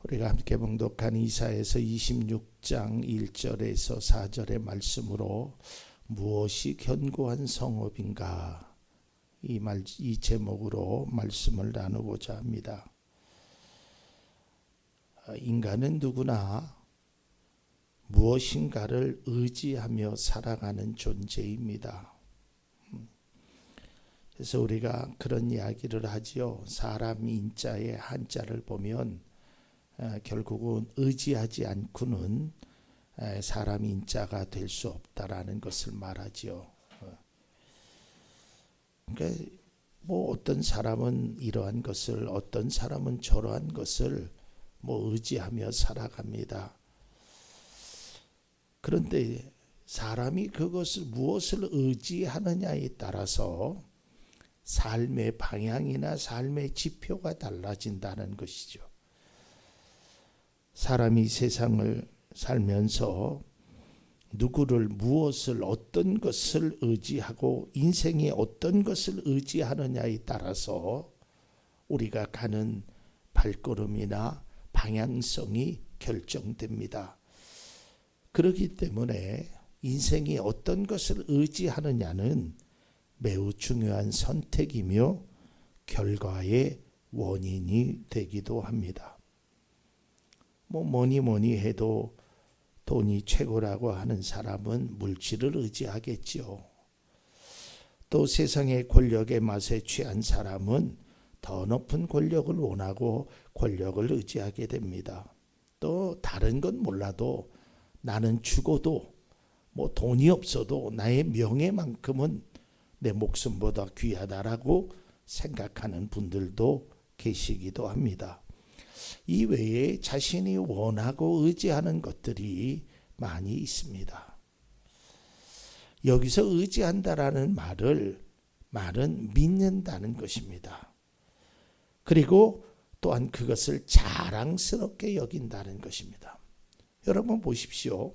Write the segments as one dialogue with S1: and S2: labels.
S1: 우리가 함께 봉독한 이사야서 26장 1절에서 4절의 말씀으로 무엇이 견고한 성읍인가 이 제목으로 말씀을 나누고자 합니다. 인간은 누구나 무엇인가를 의지하며 살아가는 존재입니다. 그래서 우리가 그런 이야기를 하지요. 사람 인자의 한자를 보면 결국은 의지하지 않고는 사람 인자가 될 수 없다라는 것을 말하지요. 그러니까 어떤 사람은 이러한 것을, 어떤 사람은 저러한 것을 의지하며 살아갑니다. 그런데 사람이 그것을 무엇을 의지하느냐에 따라서 삶의 방향이나 삶의 지표가 달라진다는 것이죠. 사람이 세상을 살면서 누구를, 무엇을, 어떤 것을 의지하고 인생에 어떤 것을 의지하느냐에 따라서 우리가 가는 발걸음이나 방향성이 결정됩니다. 그렇기 때문에 인생이 어떤 것을 의지하느냐는 매우 중요한 선택이며 결과의 원인이 되기도 합니다. 뭐니 해도 돈이 최고라고 하는 사람은 물질을 의지하겠지요. 또 세상의 권력의 맛에 취한 사람은 더 높은 권력을 원하고 권력을 의지하게 됩니다. 또 다른 건 몰라도 나는 죽어도 돈이 없어도 나의 명예만큼은 내 목숨보다 귀하다라고 생각하는 분들도 계시기도 합니다. 이 외에 자신이 원하고 의지하는 것들이 많이 있습니다. 여기서 의지한다라는 말은 믿는다는 것입니다. 그리고 또한 그것을 자랑스럽게 여긴다는 것입니다. 여러분 보십시오.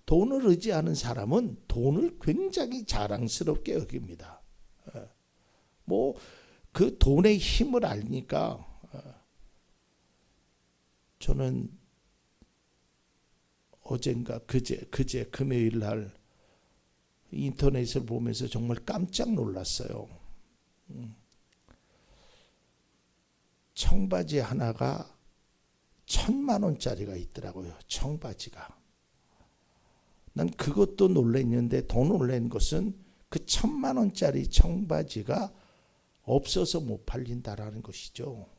S1: 돈을 의지하는 사람은 돈을 굉장히 자랑스럽게 여깁니다. 그 돈의 힘을 알니까 저는 어젠가 그제 금요일 날 인터넷을 보면서 정말 깜짝 놀랐어요. 청바지 하나가 1,000만 원짜리가 있더라고요. 청바지가. 난 그것도 놀랐는데 더 놀란 것은 그 1,000만 원짜리 청바지가 없어서 못 팔린다라는 것이죠.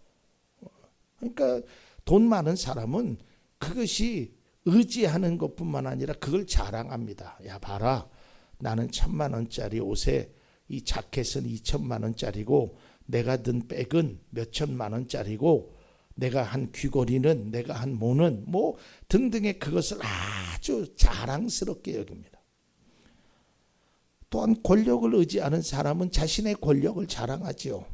S1: 그러니까 돈 많은 사람은 그것이 의지하는 것뿐만 아니라 그걸 자랑합니다. 야 봐라, 나는 1,000만 원짜리 옷에 이 자켓은 2,000만 원짜리고 내가 든 백은 몇천만 원짜리고 내가 한 귀걸이는, 내가 한 모는 등등의 그것을 아주 자랑스럽게 여깁니다. 또한 권력을 의지하는 사람은 자신의 권력을 자랑하지요.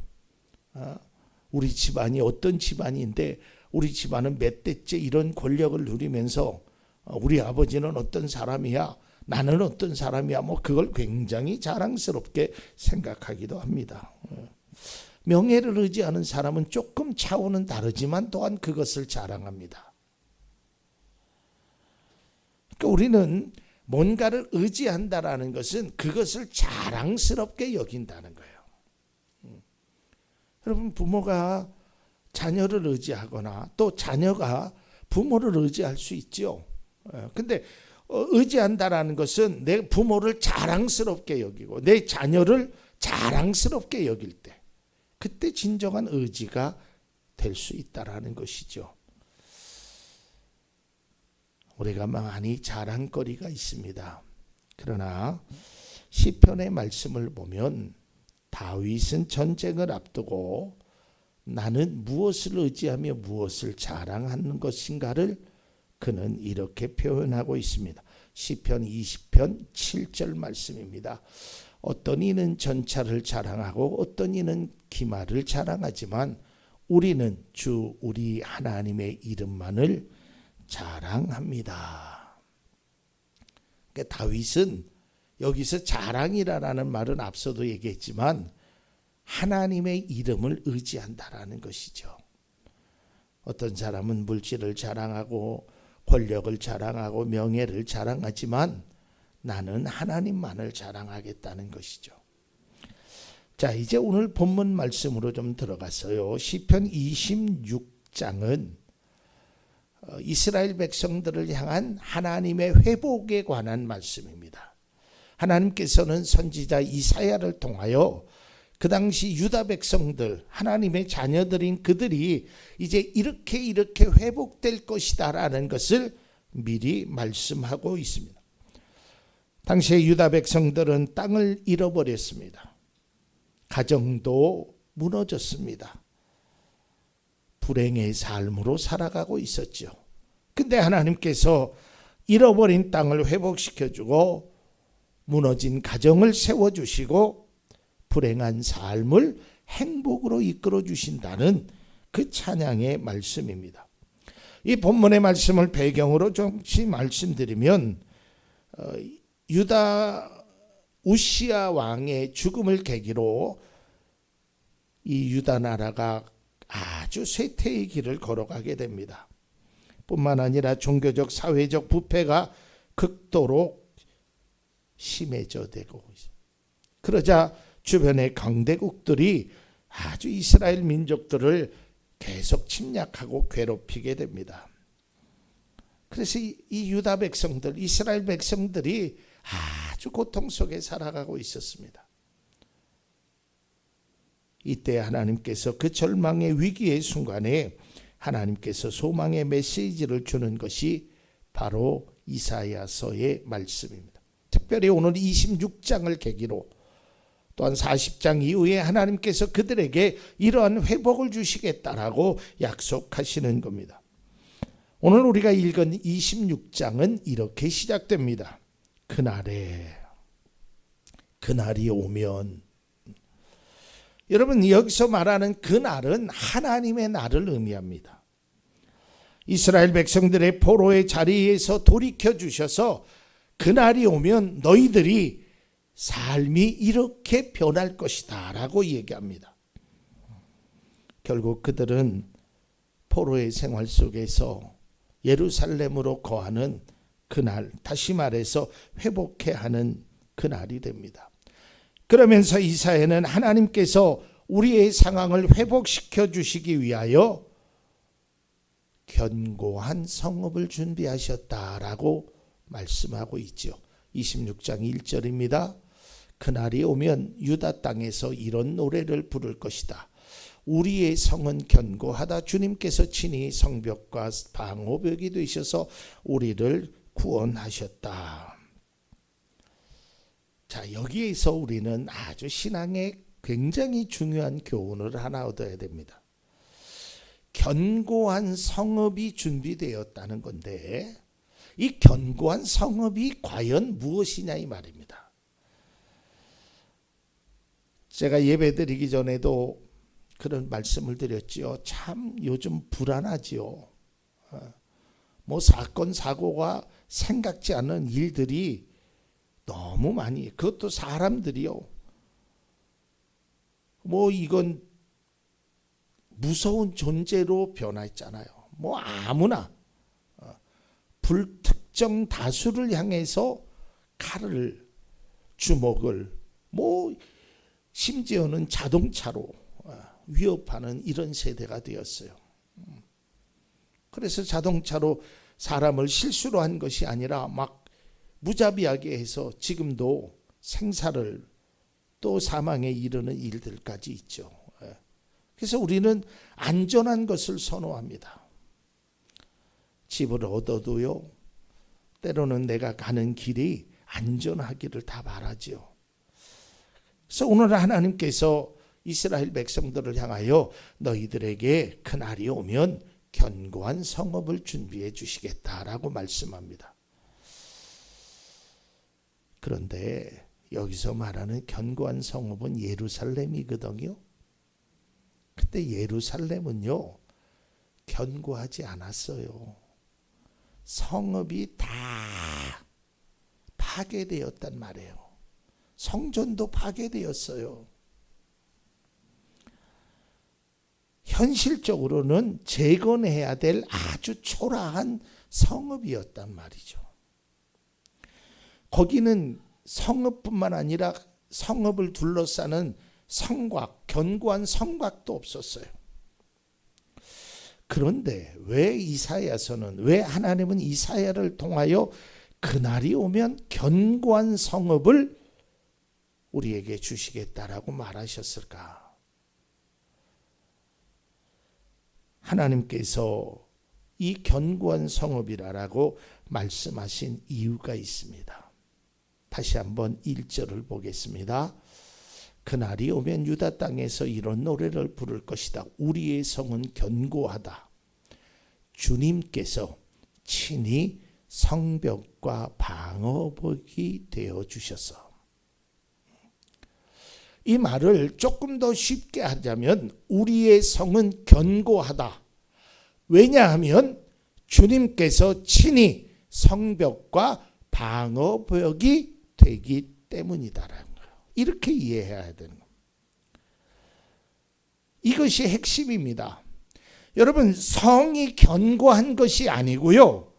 S1: 우리 집안이 어떤 집안인데 우리 집안은 몇 대째 이런 권력을 누리면서 우리 아버지는 어떤 사람이야, 나는 어떤 사람이야, 그걸 굉장히 자랑스럽게 생각하기도 합니다. 명예를 의지하는 사람은 조금 차원은 다르지만 또한 그것을 자랑합니다. 그러니까 우리는 뭔가를 의지한다라는 것은 그것을 자랑스럽게 여긴다는 거예요. 여러분, 부모가 자녀를 의지하거나 또 자녀가 부모를 의지할 수 있죠. 근데 의지한다라는 것은 내 부모를 자랑스럽게 여기고 내 자녀를 자랑스럽게 여길 때, 그때 진정한 의지가 될 수 있다라는 것이죠. 우리가 많이 자랑거리가 있습니다. 그러나 시편의 말씀을 보면 다윗은 전쟁을 앞두고 나는 무엇을 의지하며 무엇을 자랑하는 것인가를 그는 이렇게 표현하고 있습니다. 시편 20편 7절 말씀입니다. 어떤 이는 전차를 자랑하고 어떤 이는 기마를 자랑하지만 우리는 주 우리 하나님의 이름만을 자랑합니다. 그러니까 다윗은 여기서 자랑이라는 말은 앞서도 얘기했지만 하나님의 이름을 의지한다라는 것이죠. 어떤 사람은 물질을 자랑하고 권력을 자랑하고 명예를 자랑하지만 나는 하나님만을 자랑하겠다는 것이죠. 자, 이제 오늘 본문 말씀으로 좀 들어가서요. 시편 26장은 이스라엘 백성들을 향한 하나님의 회복에 관한 말씀입니다. 하나님께서는 선지자 이사야를 통하여 그 당시 유다 백성들, 하나님의 자녀들인 그들이 이제 이렇게 회복될 것이다 라는 것을 미리 말씀하고 있습니다. 당시에 유다 백성들은 땅을 잃어버렸습니다. 가정도 무너졌습니다. 불행의 삶으로 살아가고 있었죠. 근데 하나님께서 잃어버린 땅을 회복시켜주고 무너진 가정을 세워주시고 불행한 삶을 행복으로 이끌어 주신다는 그 찬양의 말씀입니다. 이 본문의 말씀을 배경으로 조금씩 말씀드리면 유다 우시야 왕의 죽음을 계기로 이 유다 나라가 아주 쇠퇴의 길을 걸어가게 됩니다. 뿐만 아니라 종교적 사회적 부패가 극도로 심해져 되고 그러자 주변의 강대국들이 아주 이스라엘 민족들을 계속 침략하고 괴롭히게 됩니다. 그래서 이 유다 백성들, 이스라엘 백성들이 아주 고통 속에 살아가고 있었습니다. 이때 하나님께서 그 절망의 위기의 순간에 하나님께서 소망의 메시지를 주는 것이 바로 이사야서의 말씀입니다. 특별히 오늘 26장을 계기로 또한 40장 이후에 하나님께서 그들에게 이러한 회복을 주시겠다라고 약속하시는 겁니다. 오늘 우리가 읽은 26장은 이렇게 시작됩니다. 그날이 오면, 여러분 여기서 말하는 그날은 하나님의 날을 의미합니다. 이스라엘 백성들의 포로의 자리에서 돌이켜 주셔서 그날이 오면 너희들이 삶이 이렇게 변할 것이다 라고 얘기합니다. 결국 그들은 포로의 생활 속에서 예루살렘으로 거하는 그날, 다시 말해서 회복해야 하는 그날이 됩니다. 그러면서 이사야는 하나님께서 우리의 상황을 회복시켜 주시기 위하여 견고한 성읍을 준비하셨다라고 말씀하고 있죠. 26장 1절입니다. 그날이 오면 유다 땅에서 이런 노래를 부를 것이다. 우리의 성은 견고하다. 주님께서 친히 성벽과 방호벽이 되셔서 우리를 구원하셨다. 자, 여기에서 우리는 아주 신앙에 굉장히 중요한 교훈을 하나 얻어야 됩니다. 견고한 성읍이 준비되었다는 건데 이 견고한 성읍이 과연 무엇이냐 이 말입니다. 제가 예배드리기 전에도 그런 말씀을 드렸지요. 참 요즘 불안하지요. 뭐 사건 사고가 생각지 않은 일들이 너무 많이, 그것도 사람들이요. 뭐 이건 무서운 존재로 변화했잖아요. 뭐 아무나 불특정 다수를 향해서 칼을, 주먹을, 뭐 심지어는 자동차로 위협하는 이런 세대가 되었어요. 그래서 자동차로 사람을 실수로 한 것이 아니라 막 무자비하게 해서 지금도 생사를 또 사망에 이르는 일들까지 있죠. 그래서 우리는 안전한 것을 선호합니다. 집을 얻어도요, 때로는 내가 가는 길이 안전하기를 다 바라지요. 그래서 오늘 하나님께서 이스라엘 백성들을 향하여 너희들에게 그날이 오면 견고한 성읍을 준비해 주시겠다라고 말씀합니다. 그런데 여기서 말하는 견고한 성읍은 예루살렘이거든요. 그때 예루살렘은요 견고하지 않았어요. 성읍이 다 파괴되었단 말이에요. 성전도 파괴되었어요. 현실적으로는 재건해야 될 아주 초라한 성읍이었단 말이죠. 거기는 성읍뿐만 아니라 성읍을 둘러싸는 성곽, 견고한 성곽도 없었어요. 그런데 왜 하나님은 이사야를 통하여 그날이 오면 견고한 성읍을 우리에게 주시겠다라고 말하셨을까? 하나님께서 이 견고한 성읍이라고 말씀하신 이유가 있습니다. 다시 한번 1절을 보겠습니다. 그날이 오면 유다 땅에서 이런 노래를 부를 것이다. 우리의 성은 견고하다. 주님께서 친히 성벽과 방어벽이 되어 주셔서. 이 말을 조금 더 쉽게 하자면 우리의 성은 견고하다. 왜냐하면 주님께서 친히 성벽과 방어벽이 되기 때문이다라는 거예요. 이렇게 이해해야 되는 겁니다. 이것이 핵심입니다. 여러분, 성이 견고한 것이 아니고요,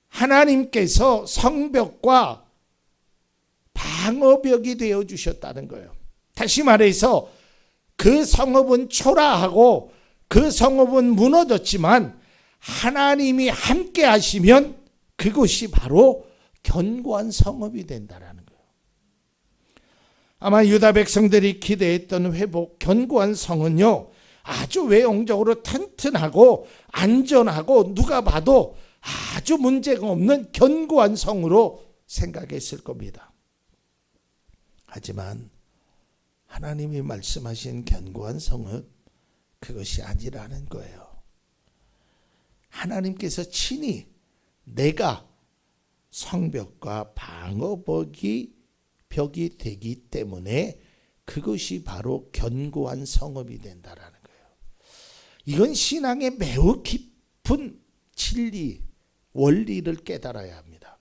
S1: 하나님께서 성벽과 방어벽이 되어 주셨다는 거예요. 다시 말해서 그 성읍은 초라하고 그 성읍은 무너졌지만 하나님이 함께 하시면 그것이 바로 견고한 성읍이 된다라는 거예요. 아마 유다 백성들이 기대했던 회복, 견고한 성은요, 아주 외형적으로 튼튼하고 안전하고 누가 봐도 아주 문제가 없는 견고한 성으로 생각했을 겁니다. 하지만 하나님이 말씀하신 견고한 성은 그것이 아니라는 거예요. 하나님께서 친히 내가 성벽과 방어벽이 되기 때문에 그것이 바로 견고한 성읍이 된다라는 거예요. 이건 신앙의 매우 깊은 진리, 원리를 깨달아야 합니다.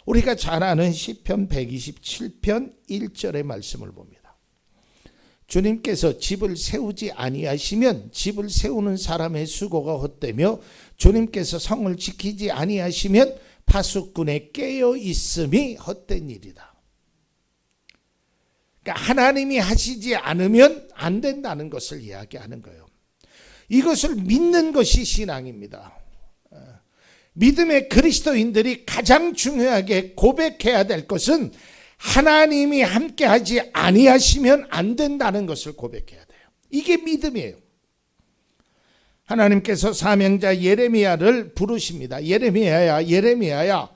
S1: 우리가 잘 아는 시편 127편 1절의 말씀을 봅니다. 주님께서 집을 세우지 아니하시면 집을 세우는 사람의 수고가 헛되며 주님께서 성을 지키지 아니하시면 파수꾼의 깨어 있음이 헛된 일이다. 그러니까 하나님이 하시지 않으면 안 된다는 것을 이야기하는 거예요. 이것을 믿는 것이 신앙입니다. 믿음의 그리스도인들이 가장 중요하게 고백해야 될 것은 하나님이 함께하지 아니하시면 안 된다는 것을 고백해야 돼요. 이게 믿음이에요. 하나님께서 사명자 예레미야를 부르십니다. 예레미야야,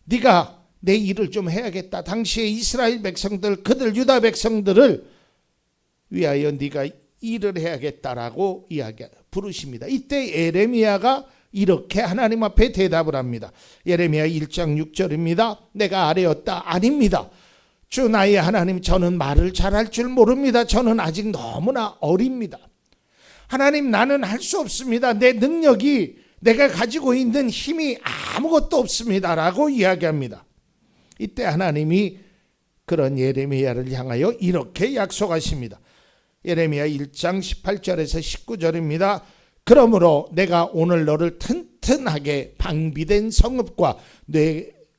S1: 네가 내 일을 좀 해야겠다. 당시에 이스라엘 백성들, 그들 유다 백성들을 위하여 네가 일을 해야겠다라고 부르십니다. 이때 예레미야가 이렇게 하나님 앞에 대답을 합니다. 예레미야 1장 6절입니다. 내가 아뢰었다. 아닙니다. 주 나의 하나님, 저는 말을 잘할 줄 모릅니다. 저는 아직 너무나 어립니다. 하나님, 나는 할 수 없습니다. 내 능력이, 내가 가지고 있는 힘이 아무것도 없습니다 라고 이야기합니다. 이때 하나님이 그런 예레미야를 향하여 이렇게 약속하십니다. 예레미야 1장 18절에서 19절입니다. 그러므로 내가 오늘 너를 튼튼하게 방비된 성읍과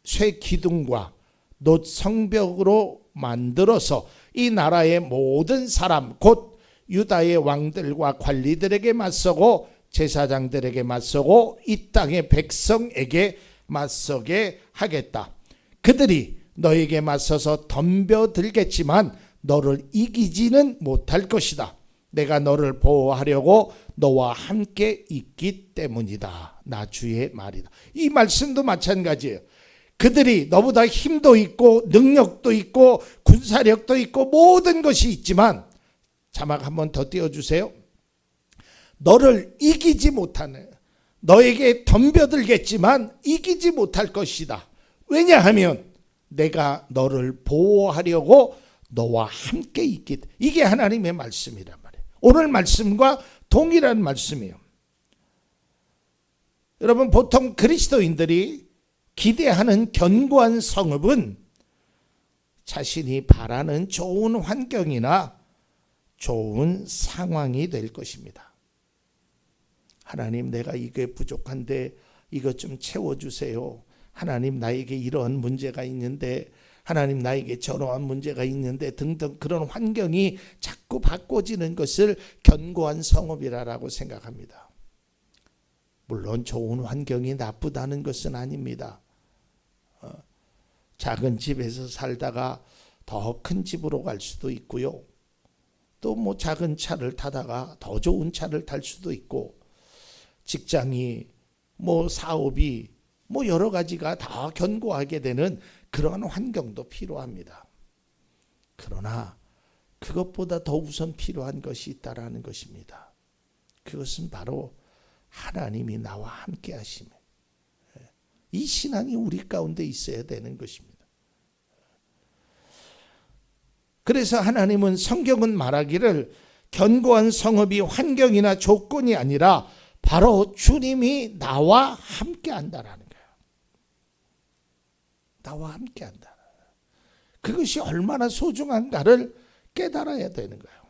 S1: 쇠 기둥과 놋 성벽으로 만들어서 이 나라의 모든 사람 곧 유다의 왕들과 관리들에게 맞서고 제사장들에게 맞서고 이 땅의 백성에게 맞서게 하겠다. 그들이 너에게 맞서서 덤벼들겠지만 너를 이기지는 못할 것이다. 내가 너를 보호하려고 너와 함께 있기 때문이다. 나 주의 말이다. 이 말씀도 마찬가지예요. 그들이 너보다 힘도 있고 능력도 있고 군사력도 있고 모든 것이 있지만, 자막 한번 더 띄워주세요. 너를 이기지 못하는, 너에게 덤벼들겠지만 이기지 못할 것이다. 왜냐하면 내가 너를 보호하려고 너와 함께 있기 때문에. 이게 하나님의 말씀이란 말이에요. 오늘 말씀과 동일한 말씀이에요. 여러분, 보통 그리스도인들이 기대하는 견고한 성읍은 자신이 바라는 좋은 환경이나 좋은 상황이 될 것입니다. 하나님, 내가 이게 부족한데 이것 좀 채워주세요. 하나님, 나에게 이러한 문제가 있는데, 하나님, 나에게 저러한 문제가 있는데 등등, 그런 환경이 자꾸 바꿔지는 것을 견고한 성읍이라고 생각합니다. 물론 좋은 환경이 나쁘다는 것은 아닙니다. 작은 집에서 살다가 더 큰 집으로 갈 수도 있고요. 또 뭐 작은 차를 타다가 더 좋은 차를 탈 수도 있고, 직장이 뭐 사업이 뭐 여러 가지가 다 견고하게 되는 그러한 환경도 필요합니다. 그러나 그것보다 더 우선 필요한 것이 있다라는 것입니다. 그것은 바로 하나님이 나와 함께 하심에, 이 신앙이 우리 가운데 있어야 되는 것입니다. 그래서 하나님은, 성경은 말하기를 견고한 성읍이 환경이나 조건이 아니라 바로 주님이 나와 함께 한다라는 거예요. 나와 함께 한다. 그것이 얼마나 소중한가를 깨달아야 되는 거예요.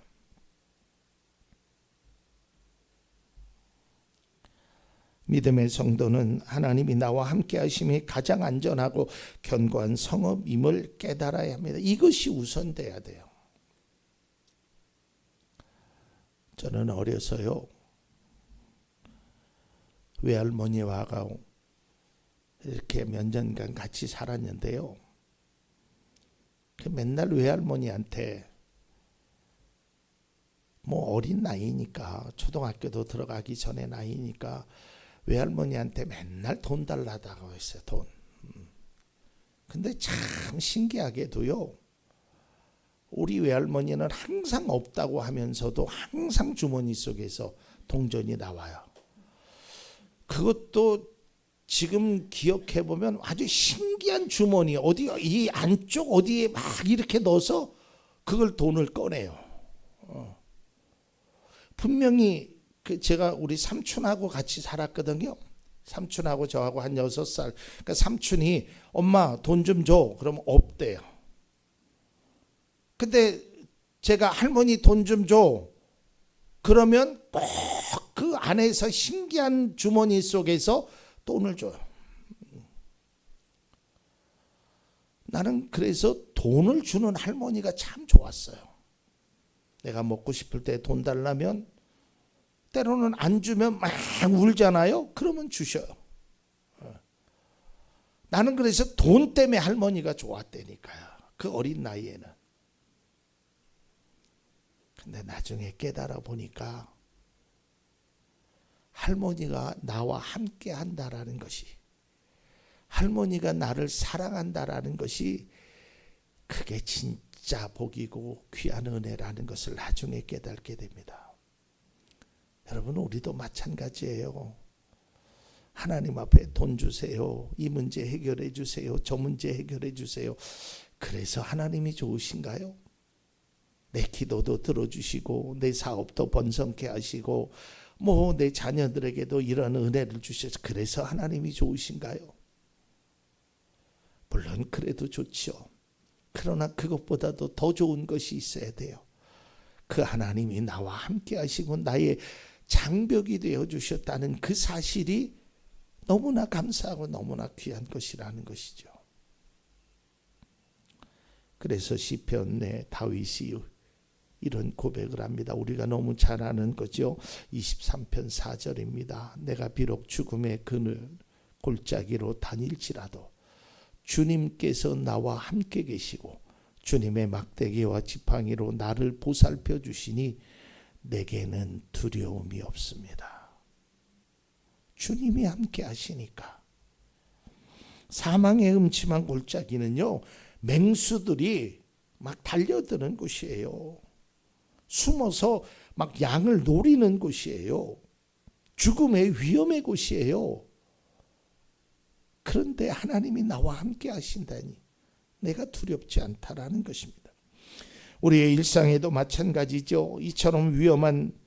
S1: 믿음의 성도는 하나님이 나와 함께 하심이 가장 안전하고 견고한 성읍임을 깨달아야 합니다. 이것이 우선돼야 돼요. 저는 어려서요, 외할머니와 이렇게 몇 년간 같이 살았는데요, 맨날 외할머니한테 뭐 어린 나이니까, 초등학교도 들어가기 전에 나이니까 외할머니한테 맨날 돈 달라고 했어요. 돈. 근데 참 신기하게도요, 우리 외할머니는 항상 없다고 하면서도 항상 주머니 속에서 동전이 나와요. 그것도 지금 기억해 보면 아주 신기한 주머니, 어디 이 안쪽 어디에 막 이렇게 넣어서 그걸 돈을 꺼내요. 분명히 제가 우리 삼촌하고 같이 살았거든요. 삼촌하고 저하고 한 6살. 그러니까 삼촌이 엄마 돈 좀 줘. 그러면 없대요. 근데 제가 할머니 돈 좀 줘. 그러면 꼭 그 안에서 신기한 주머니 속에서 돈을 줘요. 나는 그래서 돈을 주는 할머니가 참 좋았어요. 내가 먹고 싶을 때 돈 달라면, 때로는 안 주면 막 울잖아요. 그러면 주셔요. 나는 그래서 돈 때문에 할머니가 좋았다니까요. 그 어린 나이에는. 근데 나중에 깨달아 보니까 할머니가 나와 함께 한다라는 것이, 할머니가 나를 사랑한다라는 것이, 그게 진짜 복이고 귀한 은혜라는 것을 나중에 깨닫게 됩니다. 여러분, 우리도 마찬가지예요. 하나님 앞에 돈 주세요. 이 문제 해결해 주세요. 저 문제 해결해 주세요. 그래서 하나님이 좋으신가요? 내 기도도 들어주시고 내 사업도 번성케 하시고 뭐 내 자녀들에게도 이런 은혜를 주셔서 그래서 하나님이 좋으신가요? 물론 그래도 좋죠. 그러나 그것보다도 더 좋은 것이 있어야 돼요. 그 하나님이 나와 함께 하시고 나의 장벽이 되어 주셨다는 그 사실이 너무나 감사하고 너무나 귀한 것이라는 것이죠. 그래서 시편에 다윗이 이런 고백을 합니다. 우리가 너무 잘 아는 거죠. 23편 4절입니다. 내가 비록 죽음의 그늘 골짜기로 다닐지라도 주님께서 나와 함께 계시고 주님의 막대기와 지팡이로 나를 보살펴 주시니 내게는 두려움이 없습니다. 주님이 함께 하시니까. 사망의 음침한 골짜기는요, 맹수들이 막 달려드는 곳이에요. 숨어서 막 양을 노리는 곳이에요. 죽음의 위험의 곳이에요. 그런데 하나님이 나와 함께 하신다니 내가 두렵지 않다라는 것입니다. 우리의 일상에도 마찬가지죠. 이처럼 위험한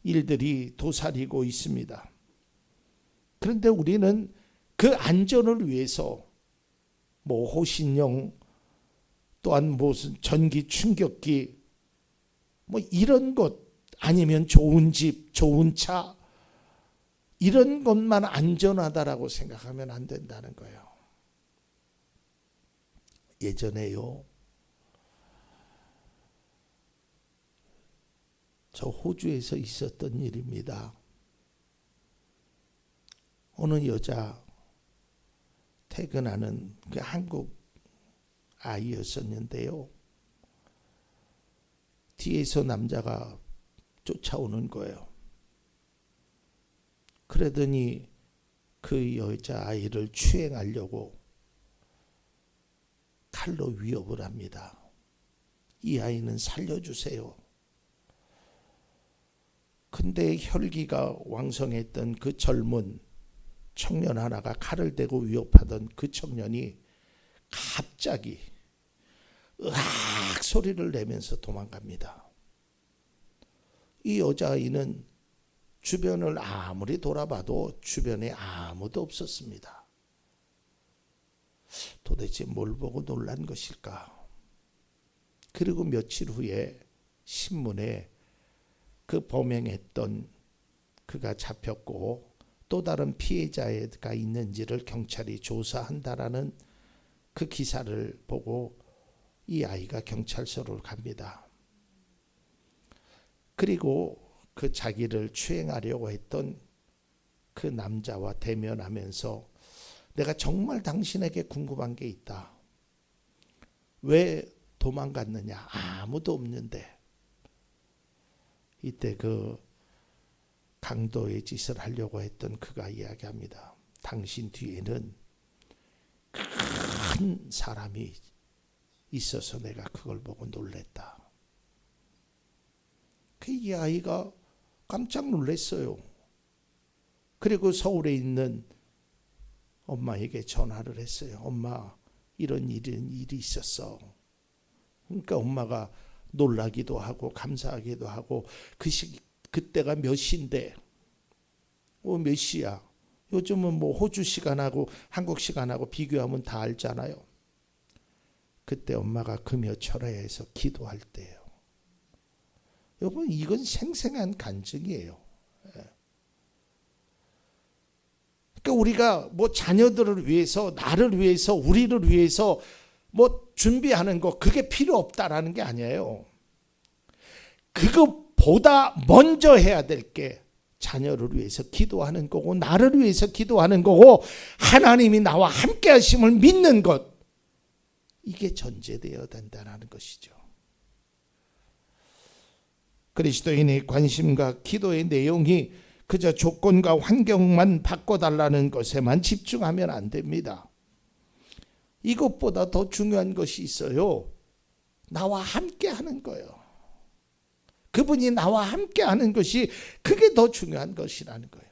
S1: 일들이 도사리고 있습니다. 그런데 우리는 그 안전을 위해서 뭐 호신용, 또한 무슨 전기 충격기, 뭐 이런 것, 아니면 좋은 집, 좋은 차, 이런 것만 안전하다라고 생각하면 안 된다는 거예요. 예전에요, 저 호주에서 있었던 일입니다. 어느 여자, 퇴근하는 그 한국 아이였었는데요, 뒤에서 남자가 쫓아오는 거예요. 그러더니 그 여자아이를 추행하려고 칼로 위협을 합니다. 이 아이는 살려주세요. 근데 혈기가 왕성했던 그 젊은 청년 하나가 칼을 대고 위협하던 그 청년이 갑자기 으악 소리를 내면서 도망갑니다. 이 여자아이는 주변을 아무리 돌아봐도 주변에 아무도 없었습니다. 도대체 뭘 보고 놀란 것일까? 그리고 며칠 후에 신문에 그 범행했던 그가 잡혔고 또 다른 피해자가 있는지를 경찰이 조사한다라는 그 기사를 보고 이 아이가 경찰서로 갑니다. 그리고 그 자기를 추행하려고 했던 그 남자와 대면하면서 내가 정말 당신에게 궁금한 게 있다. 왜 도망갔느냐? 아무도 없는데. 이때 그 강도의 짓을 하려고 했던 그가 이야기합니다. 당신 뒤에는 큰 사람이 있어서 내가 그걸 보고 놀랬다. 이 아이가 깜짝 놀랐어요. 그리고 서울에 있는 엄마에게 전화를 했어요. 엄마, 이런 일이 있었어. 그러니까 엄마가 놀라기도 하고 감사하기도 하고 그때가 몇 시인데 몇 시야. 요즘은 뭐 호주 시간하고 한국 시간하고 비교하면 다 알잖아요. 그때 엄마가 금요 철야에서 기도할 때예요. 여러분, 이건 생생한 간증이에요. 그러니까 우리가 뭐 자녀들을 위해서, 나를 위해서, 우리를 위해서 뭐 준비하는 거, 그게 필요 없다라는 게 아니에요. 그것보다 먼저 해야 될 게 자녀를 위해서 기도하는 거고, 나를 위해서 기도하는 거고, 하나님이 나와 함께 하심을 믿는 것, 이게 전제되어야 된다는 것이죠. 그리스도인의 관심과 기도의 내용이 그저 조건과 환경만 바꿔달라는 것에만 집중하면 안 됩니다. 이것보다 더 중요한 것이 있어요. 나와 함께 하는 거예요. 그분이 나와 함께 하는 것이 그게 더 중요한 것이라는 거예요.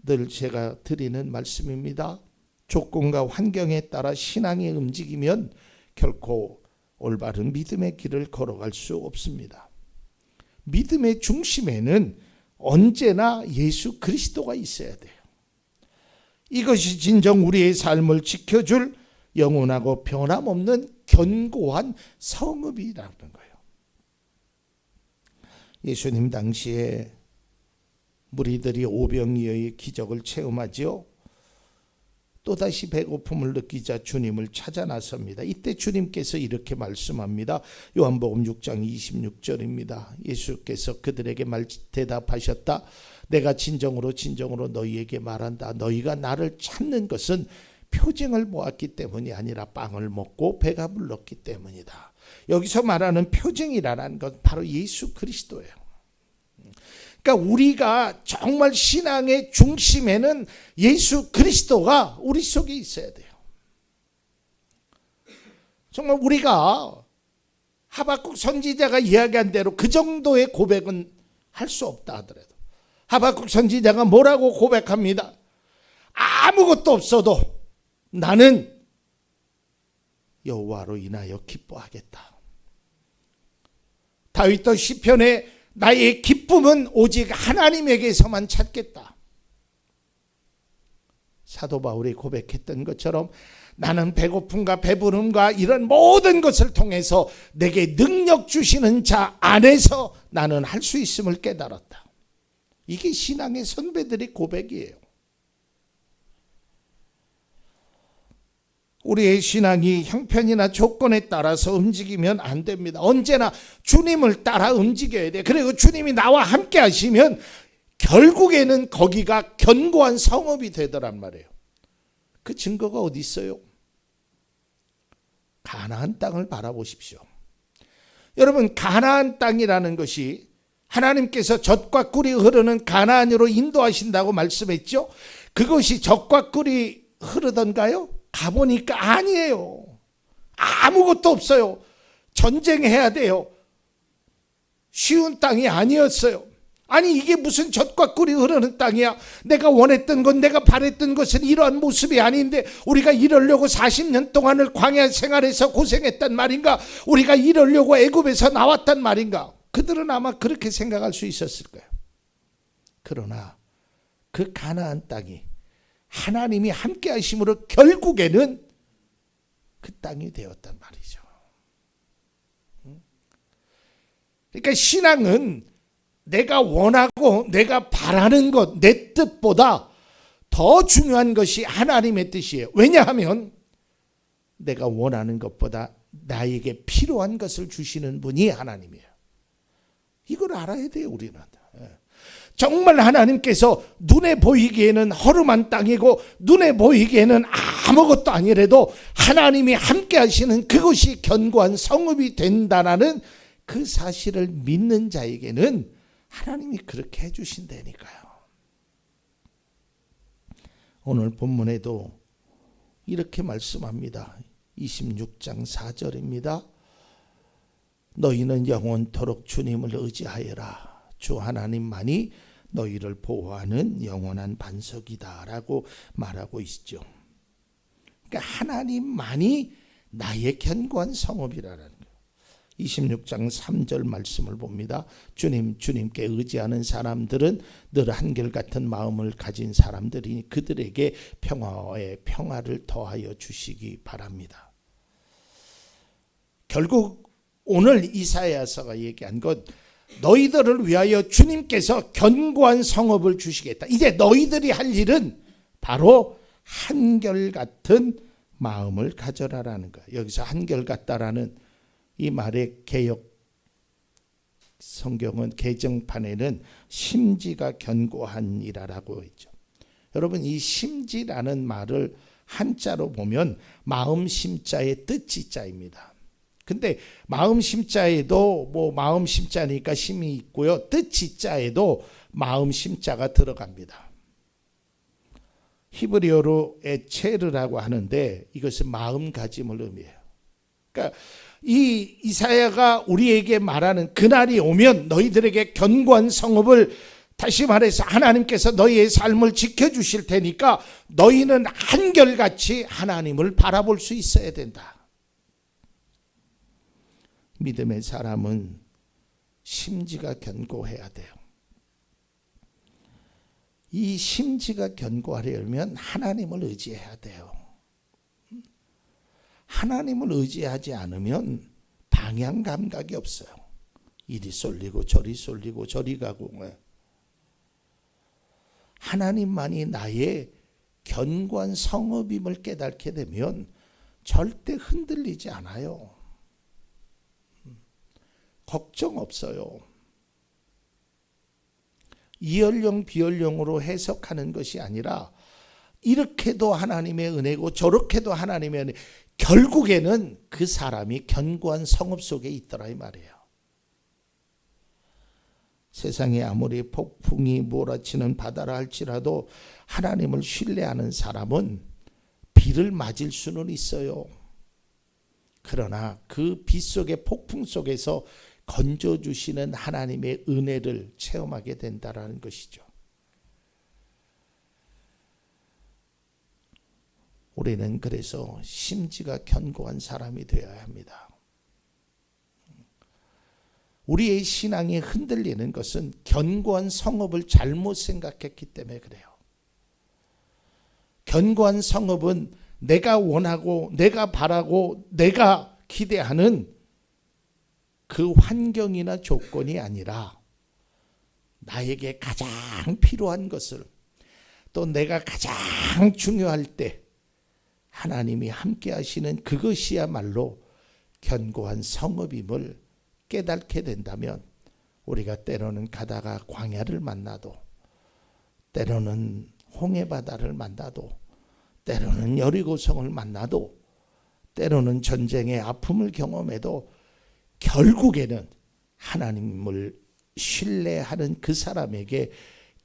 S1: 늘 제가 드리는 말씀입니다. 조건과 환경에 따라 신앙이 움직이면 결코 올바른 믿음의 길을 걸어갈 수 없습니다. 믿음의 중심에는 언제나 예수 그리스도가 있어야 돼요. 이것이 진정 우리의 삶을 지켜줄 영원하고 변함없는 견고한 성읍이라는 거예요. 예수님 당시에 무리들이 오병이어의 기적을 체험하지요. 또다시 배고픔을 느끼자 주님을 찾아 나섭니다. 이때 주님께서 이렇게 말씀합니다. 요한복음 6장 26절입니다. 예수께서 그들에게 대답하셨다. 내가 진정으로 너희에게 말한다. 너희가 나를 찾는 것은 표징을 보았기 때문이 아니라 빵을 먹고 배가 불렀기 때문이다. 여기서 말하는 표징이라는 건 바로 예수 그리스도예요. 그러니까 우리가 정말 신앙의 중심에는 예수 그리스도가 우리 속에 있어야 돼요. 정말 우리가 하박국 선지자가 이야기한 대로 그 정도의 고백은 할 수 없다 하더라도 하박국 선지자가 뭐라고 고백합니다. 아무것도 없어도 나는 여호와로 인하여 기뻐하겠다. 다윗도 시편에 나의 기쁨은 오직 하나님에게서만 찾겠다. 사도 바울이 고백했던 것처럼 나는 배고픔과 배부름과 이런 모든 것을 통해서 내게 능력 주시는 자 안에서 나는 할 수 있음을 깨달았다. 이게 신앙의 선배들의 고백이에요. 우리의 신앙이 형편이나 조건에 따라서 움직이면 안 됩니다. 언제나 주님을 따라 움직여야 돼. 그리고 주님이 나와 함께 하시면 결국에는 거기가 견고한 성읍이 되더란 말이에요. 그 증거가 어디 있어요? 가나안 땅을 바라보십시오. 여러분, 가나안 땅이라는 것이 하나님께서 젖과 꿀이 흐르는 가나안으로 인도하신다고 말씀했죠. 그것이 젖과 꿀이 흐르던가요? 가보니까 아니에요. 아무것도 없어요. 전쟁해야 돼요. 쉬운 땅이 아니었어요. 아니, 이게 무슨 젖과 꿀이 흐르는 땅이야. 내가 원했던 것, 내가 바랬던 것은 이러한 모습이 아닌데 우리가 이러려고 40년 동안을 광야 생활에서 고생했단 말인가? 우리가 이러려고 애굽에서 나왔단 말인가? 그들은 아마 그렇게 생각할 수 있었을 거예요. 그러나 그 가나안 땅이 하나님이 함께 하심으로 결국에는 그 땅이 되었단 말이죠. 그러니까 신앙은 내가 원하고 내가 바라는 것, 내 뜻보다 더 중요한 것이 하나님의 뜻이에요. 왜냐하면 내가 원하는 것보다 나에게 필요한 것을 주시는 분이 하나님이에요. 이걸 알아야 돼요, 우리는. 정말 하나님께서 눈에 보이기에는 허름한 땅이고 눈에 보이기에는 아무것도 아니래도 하나님이 함께 하시는 그것이 견고한 성읍이 된다는 그 사실을 믿는 자에게는 하나님이 그렇게 해주신다니까요. 오늘 본문에도 이렇게 말씀합니다. 26장 4절입니다. 너희는 영원토록 주님을 의지하여라. 주 하나님만이 너희를 보호하는 영원한 반석이다 라고 말하고 있죠. 그러니까 하나님만이 나의 견고한 성읍이라는 거예요. 26장 3절 말씀을 봅니다. 주님께 의지하는 사람들은 늘 한결같은 마음을 가진 사람들이니 그들에게 평화를 더하여 주시기 바랍니다. 결국 오늘 이사야서가 얘기한 것, 너희들을 위하여 주님께서 견고한 성읍을 주시겠다. 이제 너희들이 할 일은 바로 한결같은 마음을 가져라라는 거예요. 여기서 한결같다라는 이 말의 개역 성경은 개정판에는 심지가 견고한이라고 있죠. 여러분, 이 심지라는 말을 한자로 보면 마음 심자의 뜻지자입니다. 근데 마음 심자에도 마음 심자니까 심이 있고요. 뜻지자에도 마음 심자가 들어갑니다. 히브리어로 에체르라고 하는데 이것은 마음가짐을 의미해요. 그러니까 이 이사야가 우리에게 말하는 그날이 오면 너희들에게 견고한 성읍을, 다시 말해서 하나님께서 너희의 삶을 지켜주실 테니까 너희는 한결같이 하나님을 바라볼 수 있어야 된다. 믿음의 사람은 심지가 견고해야 돼요. 이 심지가 견고하려면 하나님을 의지해야 돼요. 하나님을 의지하지 않으면 방향 감각이 없어요. 이리 쏠리고 저리 쏠리고 저리 가고. 하나님만이 나의 견고한 성읍임을 깨닫게 되면 절대 흔들리지 않아요. 걱정 없어요. 이연령 비연령으로 해석하는 것이 아니라 이렇게도 하나님의 은혜고 저렇게도 하나님의 은혜, 결국에는 그 사람이 견고한 성읍 속에 있더라 이 말이에요. 세상에 아무리 폭풍이 몰아치는 바다라 할지라도 하나님을 신뢰하는 사람은 비를 맞을 수는 있어요. 그러나 그 비 속의 폭풍 속에서 건져주시는 하나님의 은혜를 체험하게 된다는 것이죠. 우리는 그래서 심지가 견고한 사람이 되어야 합니다. 우리의 신앙이 흔들리는 것은 견고한 성읍을 잘못 생각했기 때문에 그래요. 견고한 성읍은 내가 원하고 내가 바라고 내가 기대하는 그 환경이나 조건이 아니라 나에게 가장 필요한 것을 또 내가 가장 중요할 때 하나님이 함께 하시는 그것이야말로 견고한 성읍임을 깨닫게 된다면 우리가 때로는 가다가 광야를 만나도 때로는 홍해바다를 만나도 때로는 여리고성을 만나도 때로는 전쟁의 아픔을 경험해도 결국에는 하나님을 신뢰하는 그 사람에게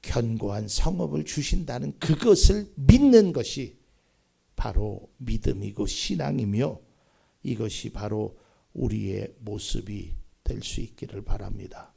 S1: 견고한 성읍을 주신다는 그것을 믿는 것이 바로 믿음이고 신앙이며 이것이 바로 우리의 모습이 될 수 있기를 바랍니다.